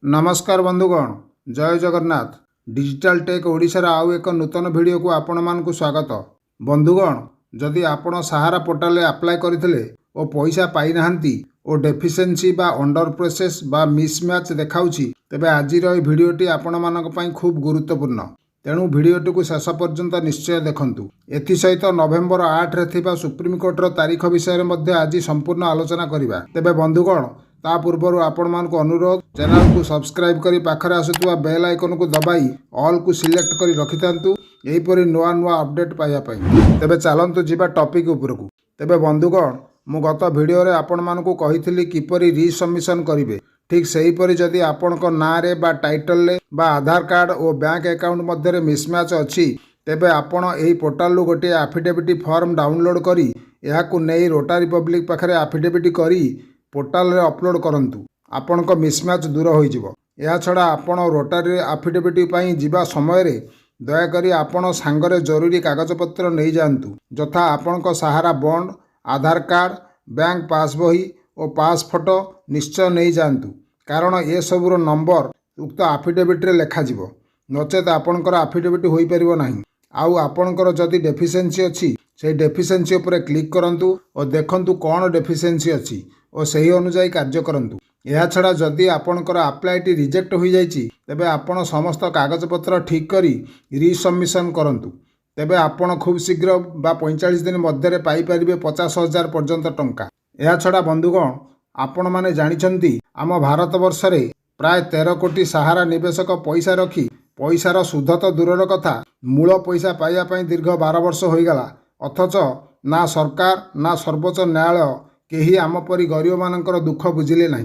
नमस्कार बंधुगण, जय जगन्नाथ। डिजिटल टेक ओडिशार आउ एक नूतन वीडियो को आपण मानकु स्वागत। बंधुगण, जदि आपण सहारा पोर्टल अप्लाई करथिले ओ पैसा पाई नाहंती ओ डेफिशिएंसी बा अंडर प्रोसेस बा मिसमैच देखाउछि, तेबे आजिर ए वीडियोटी आपण मानक पई खूब गुरुत्वपूर्ण। तेणु वीडियोटी को शेष पर्यंत निश्चय देखंतु। एथि सहित नवेम्बर 8 रे थिबा सुप्रीम कोर्टर तारीख विषय में मध्य आज संपूर्ण आलोचना करिबा। तेबे बंधुगण, ता पूर्व आपण मानक अनुरोध, चैनल को सब्सक्राइब करी पाखरे आसुवा बेल आइकन को दबाई ऑल को सिलेक्ट करी रखिथांतु एहीपरि नुआ नुआ अपडेट पाइबा पई। तेबे चलंतु जिबा टॉपिक उपरकू। तेबे बंधुगण, मु गत वीडियो रे आपण मानकु कहिथिली किपरि रिसबमिशन करिवे। ठीक सेहीपरि जदि आपणक नाँ रे बा टाइटल रे बा आधार कार्ड और बैंक अकाउंट मध्य रे मिसमैच अछि, तेबे आपण एही पोर्टल रु गोटे एफिडेविट फॉर्म डाउनलोड करी एहाकु नेई रोटारी पब्लिक पाखरे एफिडेविट करी पोर्टल रे अपलोड करंतु। आपणक मिसमैच दूर होई जिवो। या छडा आपण रोटारी एफिडेविट पई जिबा समय रे दया करी आपण सांगरे जरूरी कागजपत्र नहीं जांतु, जथा आपणक सहारा बॉन्ड, आधार कार्ड, बैंक पास बही और पास फोटो निश्चय नहीं जांतु, कारण ए सबुर नंबर उक्त एफिडेविट रे लेखा जिवो। नचेत आपणकर एफिडेविट होई परिबो नाही। आउ आपणकर जदि डेफिशिएंसी अछि, से डेफिशिएंसी उपरे क्लिक करंतु और देखंतु कोन डेफिशिएंसी अछि और सही अनुसार कार्य करंतु। या छड़ा जदि आपणकर अप्लाईटी रिजेक्ट हो जाइछि, तेबे आपण समस्त कागजपत्र ठीक करी रिसबमिशन करंतु। तेबे आपण खूब शीघ्र बा 45 दिन मध्य पाई परिबे 50,000 पर्यंत टंका। या छड़ा बंधुगण, आपण माने जानिछंती आम भारत वर्ष रे प्राय 13 कोटी सहारा निवेशक पैसा रखी पैसार सुध तो दूरर कथा मूल पैसा पाइबा पई दीर्घ 12 वर्ष हो गला, अथच ना सरकार ना सर्वोच्च न्यायालय केही आम परी गरीब मानकर दुख बुझिले नाही।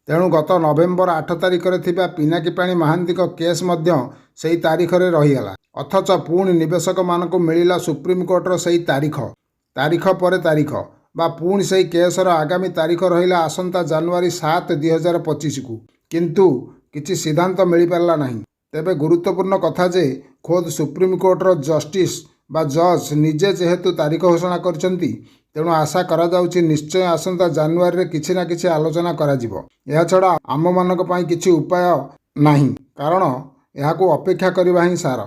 तेणु गत नवेम्बर 8 तारिख रे थिबा पिनाकी पाणी महांती केस मध्य सेही तारीख रे रहीगला, अथच पुणी निवेशक मानकु मिलिला सुप्रीम कोर्टर सेही तारीख परे तारीख बा पुणी सेही केसर आगामी तारीख रहिला आसंता जनवरी 7, 2025 को, किंतु किछि सिद्धांत मिली पारला नाही। तेबे गुरुत्वपूर्ण कथा जे खोद सुप्रीम कोर्टर जस्टिस बा जज निजे जेहेतु तारीख घोषणा करछंती, तेणु आशा करा जाउछि निश्चय आसंता जनवरी रे किछि ना किछि आलोचना करा जिवो। या छडा आम मानक पई किछि उपाय नाही, कारण एहाकु अपेक्षा करिबा ही सार।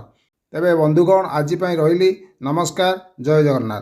तेबे बंधुगण, आज पई रहिली। नमस्कार, जय जगन्नाथ।